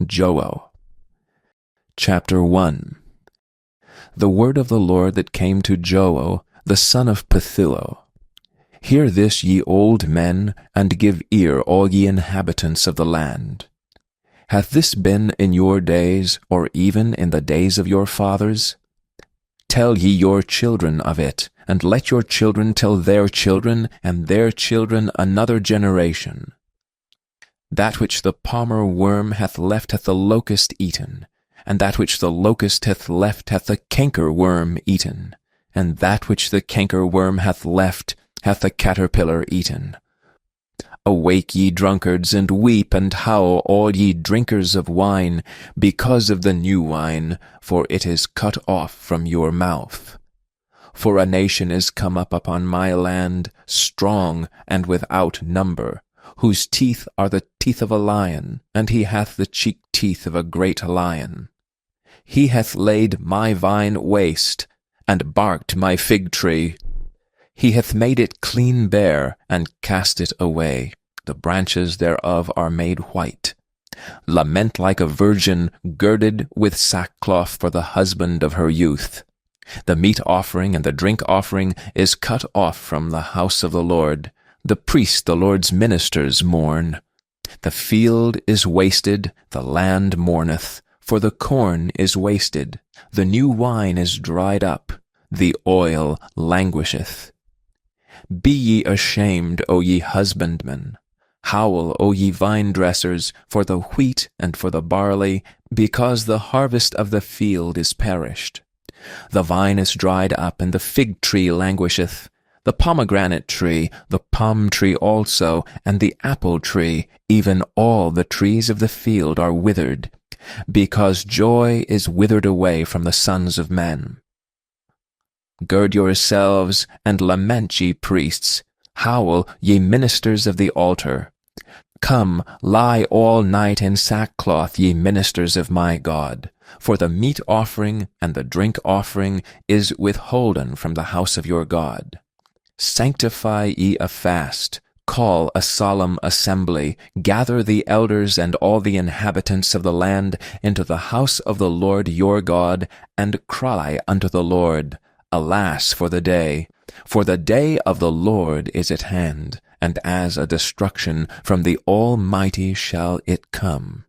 Joel. Chapter 1. The word of the Lord that came to Joel, the son of Pethuel. Hear this, ye old men, and give ear, all ye inhabitants of the land. Hath this been in your days, or even in the days of your fathers? Tell ye your children of it, and let your children tell their children, and their children another generation. That which the palmer worm hath left hath the locust eaten, and that which the locust hath left hath the canker worm eaten, and that which the canker worm hath left hath the caterpillar eaten. Awake, ye drunkards, and weep and howl, all ye drinkers of wine, because of the new wine, for it is cut off from your mouth. For a nation is come up upon my land, strong and without number, whose teeth are the teeth of a lion, and he hath the cheek teeth of a great lion. He hath laid my vine waste, and barked my fig tree. He hath made it clean bare, and cast it away. The branches thereof are made white. Lament like a virgin girded with sackcloth for the husband of her youth. The meat offering and the drink offering is cut off from the house of the Lord. The priests, the Lord's ministers, mourn. The field is wasted, the land mourneth, for the corn is wasted. The new wine is dried up, the oil languisheth. Be ye ashamed, O ye husbandmen. Howl, O ye vine-dressers, for the wheat and for the barley, because the harvest of the field is perished. The vine is dried up, and the fig tree languisheth. The pomegranate tree, the palm tree also, and the apple tree, even all the trees of the field are withered, because joy is withered away from the sons of men. Gird yourselves, and lament, ye priests. Howl, ye ministers of the altar. Come, lie all night in sackcloth, ye ministers of my God. For the meat offering and the drink offering is withholden from the house of your God. Sanctify ye a fast, call a solemn assembly, gather the elders and all the inhabitants of the land into the house of the Lord your God, and cry unto the Lord, Alas for the day of the Lord is at hand, and as a destruction from the Almighty shall it come.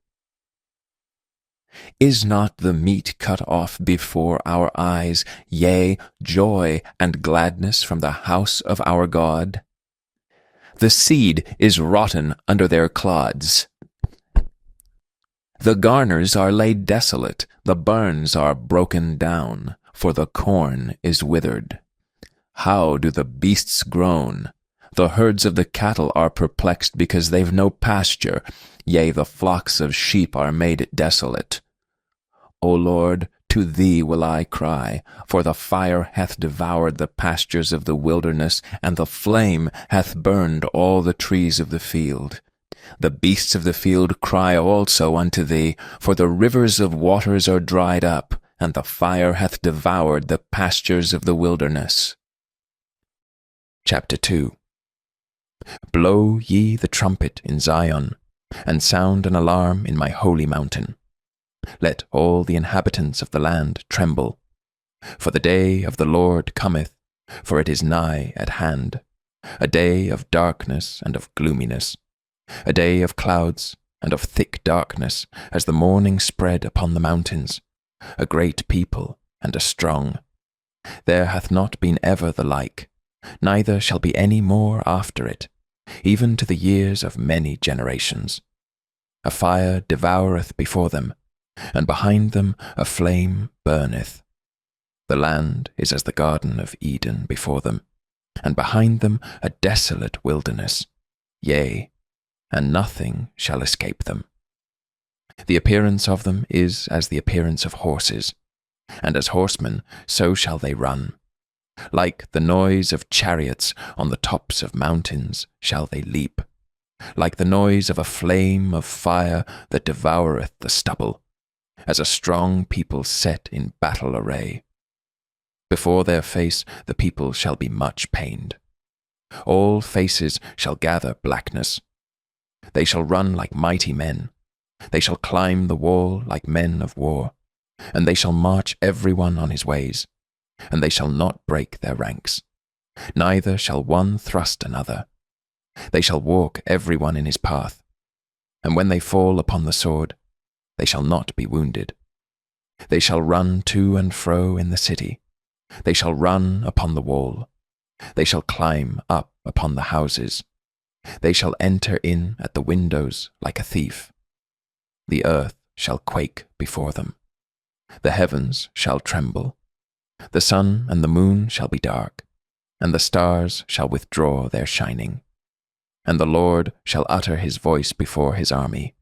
Is not the meat cut off before our eyes, yea, joy and gladness from the house of our God? The seed is rotten under their clods. The garners are laid desolate, the barns are broken down, for the corn is withered. How do the beasts groan? The herds of the cattle are perplexed because they've no pasture, yea, the flocks of sheep are made desolate. O Lord, to thee will I cry, for the fire hath devoured the pastures of the wilderness, and the flame hath burned all the trees of the field. The beasts of the field cry also unto thee, for the rivers of waters are dried up, and the fire hath devoured the pastures of the wilderness. Chapter 2. Blow ye the trumpet in Zion, and sound an alarm in my holy mountain. Let all the inhabitants of the land tremble. For the day of the Lord cometh, for it is nigh at hand, a day of darkness and of gloominess, a day of clouds and of thick darkness, as the morning spread upon the mountains, a great people and a strong. There hath not been ever the like, neither shall be any more after it, even to the years of many generations. A fire devoureth before them, and behind them a flame burneth. The land is as the Garden of Eden before them, and behind them a desolate wilderness, yea, and nothing shall escape them. The appearance of them is as the appearance of horses, and as horsemen so shall they run. Like the noise of chariots on the tops of mountains shall they leap, like the noise of a flame of fire that devoureth the stubble, as a strong people set in battle array. Before their face the people shall be much pained. All faces shall gather blackness. They shall run like mighty men, They shall climb the wall like men of war, and they shall march every one on his ways, and they shall not break their ranks, neither shall one thrust another. They shall walk every one in his path, and when they fall upon the sword, they shall not be wounded. They shall run to and fro in the city, they shall run upon the wall, they shall climb up upon the houses, they shall enter in at the windows like a thief. The earth shall quake before them, the heavens shall tremble, the sun and the moon shall be dark, and the stars shall withdraw their shining. And the Lord shall utter his voice before his army.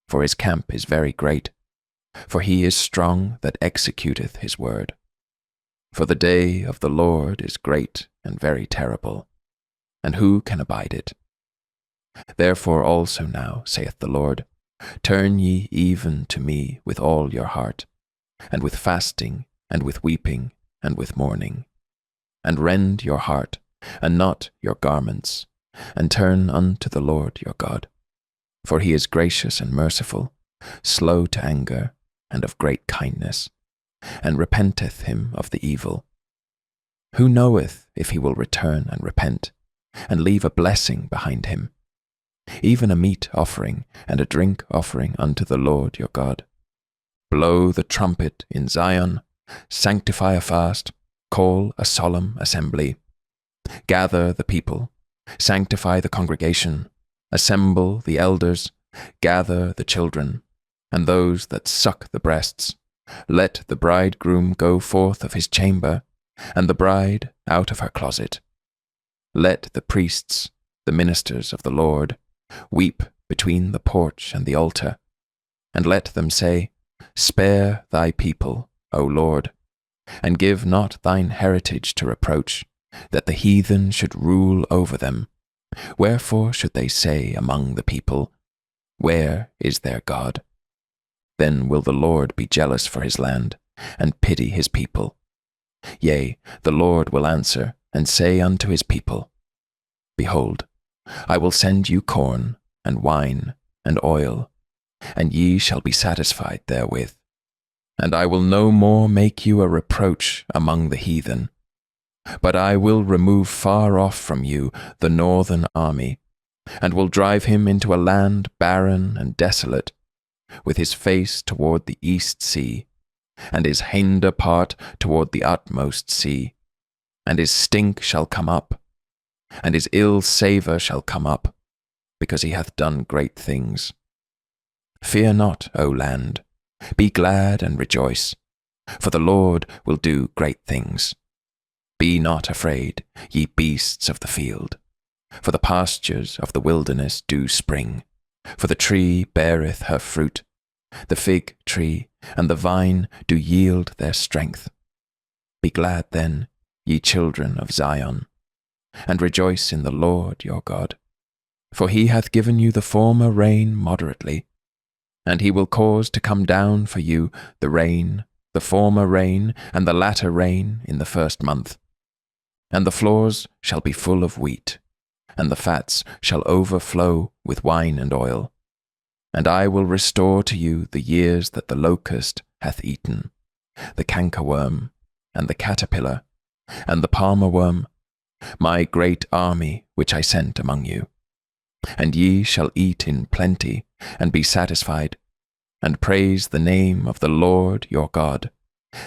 For his camp is very great, for he is strong that executeth his word. For the day of the Lord is great and very terrible, and who can abide it? Therefore also now, saith the Lord, turn ye even to me with all your heart, and with fasting, and with weeping, and with mourning. And rend your heart, and not your garments, and turn unto the Lord your God. For he is gracious and merciful, slow to anger, and of great kindness, and repenteth him of the evil. Who knoweth if he will return and repent, and leave a blessing behind him, even a meat offering and a drink offering unto the Lord your God? Blow the trumpet in Zion, sanctify a fast, call a solemn assembly. Gather the people, sanctify the congregation, assemble the elders, gather the children, and those that suck the breasts. Let the bridegroom go forth of his chamber, and the bride out of her closet. Let the priests, the ministers of the Lord, weep between the porch and the altar, and let them say, Spare thy people, O Lord, and give not thine heritage to reproach, that the heathen should rule over them. Wherefore should they say among the people, Where is their God? Then will the Lord be jealous for his land, and pity his people. Yea, the Lord will answer, and say unto his people, Behold, I will send you corn, and wine, and oil, and ye shall be satisfied therewith. And I will no more make you a reproach among the heathen, but I will remove far off from you the northern army, and will drive him into a land barren and desolate, with his face toward the east sea, and his hinder part toward the utmost sea. And his stink shall come up, and his ill savour shall come up, because he hath done great things. Fear not, O land, be glad and rejoice, for the Lord will do great things. Be not afraid, ye beasts of the field, for the pastures of the wilderness do spring, for the tree beareth her fruit, the fig tree and the vine do yield their strength. Be glad then, ye children of Zion, and rejoice in the Lord your God, for he hath given you the former rain moderately, and he will cause to come down for you the rain, the former rain, and the latter rain in the first month. And the floors shall be full of wheat, and the fats shall overflow with wine and oil. And I will restore to you the years that the locust hath eaten, the cankerworm, and the caterpillar, and the palmer worm, my great army which I sent among you. And ye shall eat in plenty, and be satisfied, and praise the name of the Lord your God,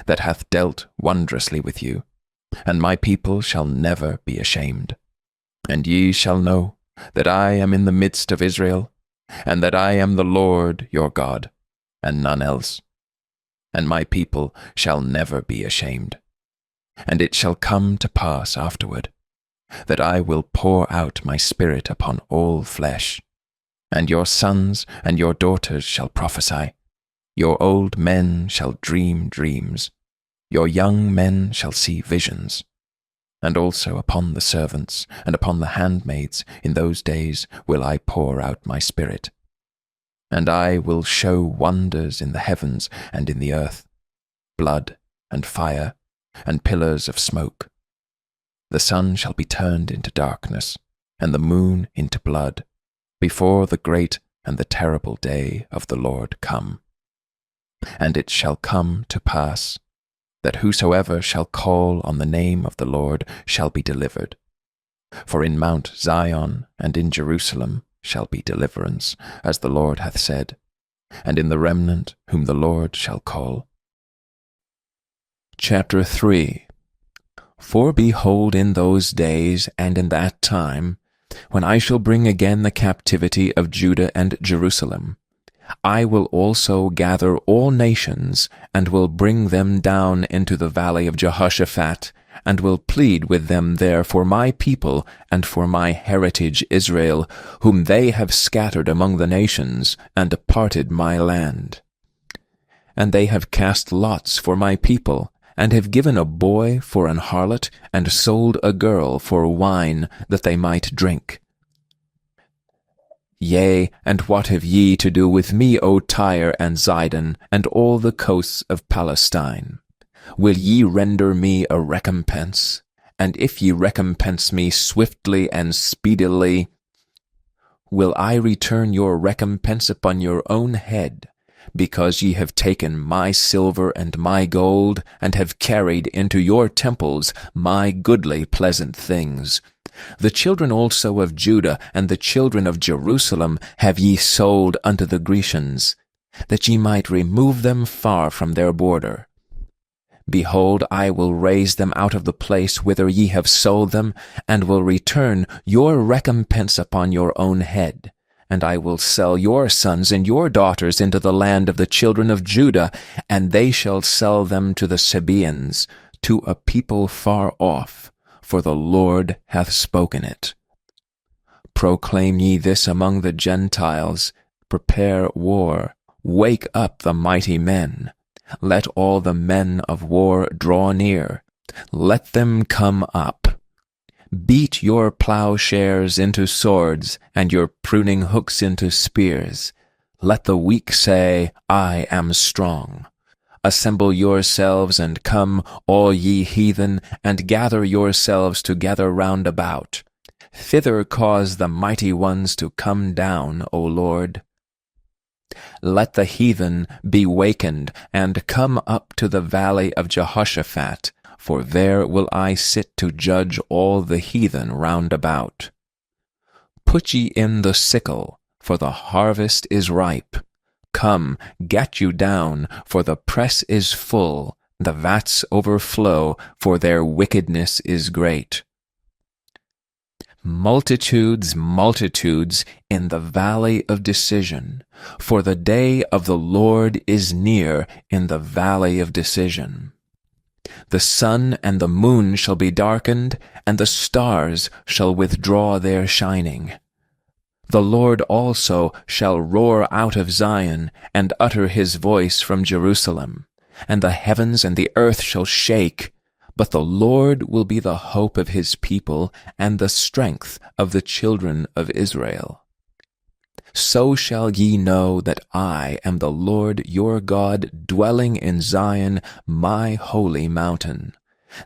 that hath dealt wondrously with you, and my people shall never be ashamed. And ye shall know that I am in the midst of Israel, and that I am the Lord your God, and none else. And my people shall never be ashamed. And it shall come to pass afterward, that I will pour out my spirit upon all flesh, and your sons and your daughters shall prophesy, your old men shall dream dreams, your young men shall see visions. And also upon the servants and upon the handmaids in those days will I pour out my spirit. And I will show wonders in the heavens and in the earth, blood and fire and pillars of smoke. The sun shall be turned into darkness, and the moon into blood, before the great and the terrible day of the Lord come. And it shall come to pass that whosoever shall call on the name of the Lord shall be delivered. For in Mount Zion and in Jerusalem shall be deliverance, as the Lord hath said, and in the remnant whom the Lord shall call. Chapter 3. For behold, in those days and in that time, when I shall bring again the captivity of Judah and Jerusalem, I will also gather all nations, and will bring them down into the valley of Jehoshaphat, and will plead with them there for my people and for my heritage Israel, whom they have scattered among the nations, and departed my land. And they have cast lots for my people, and have given a boy for an harlot, and sold a girl for wine, that they might drink. Yea, and what have ye to do with me, O Tyre and Zidon, and all the coasts of Palestine? Will ye render me a recompense? And if ye recompense me swiftly and speedily, will I return your recompense upon your own head, because ye have taken my silver and my gold, and have carried into your temples my goodly pleasant things? The children also of Judah and the children of Jerusalem have ye sold unto the Grecians, that ye might remove them far from their border. Behold, I will raise them out of the place whither ye have sold them, and will return your recompense upon your own head. And I will sell your sons and your daughters into the land of the children of Judah, and they shall sell them to the Sabaeans, to a people far off, for the Lord hath spoken it. Proclaim ye this among the Gentiles, prepare war, wake up the mighty men. Let all the men of war draw near, let them come up. Beat your plowshares into swords, and your pruning hooks into spears. Let the weak say, I am strong. Assemble yourselves, and come, all ye heathen, and gather yourselves together round about. Thither cause the mighty ones to come down, O Lord. Let the heathen be wakened, and come up to the valley of Jehoshaphat, for there will I sit to judge all the heathen round about. Put ye in the sickle, for the harvest is ripe. Come, get you down, for the press is full, the vats overflow, for their wickedness is great. Multitudes, multitudes in the valley of decision, for the day of the Lord is near in the valley of decision. The sun and the moon shall be darkened, and the stars shall withdraw their shining. The Lord also shall roar out of Zion, and utter his voice from Jerusalem, and the heavens and the earth shall shake. But the Lord will be the hope of his people, and the strength of the children of Israel. So shall ye know that I am the Lord your God, dwelling in Zion, my holy mountain.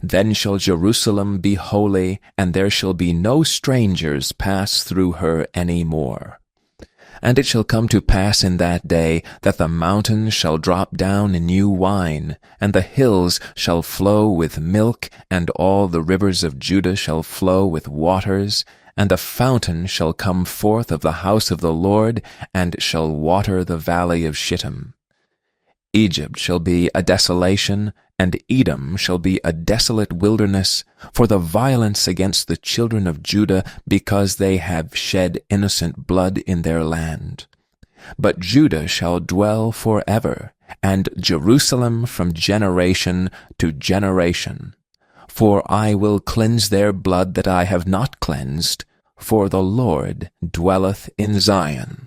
Then shall Jerusalem be holy, and there shall be no strangers pass through her any more. And it shall come to pass in that day that the mountains shall drop down new wine, and the hills shall flow with milk, and all the rivers of Judah shall flow with waters, and a fountain shall come forth of the house of the Lord, and shall water the valley of Shittim. Egypt shall be a desolation, and Edom shall be a desolate wilderness, for the violence against the children of Judah, because they have shed innocent blood in their land. But Judah shall dwell forever, and Jerusalem from generation to generation. For I will cleanse their blood that I have not cleansed, for the Lord dwelleth in Zion.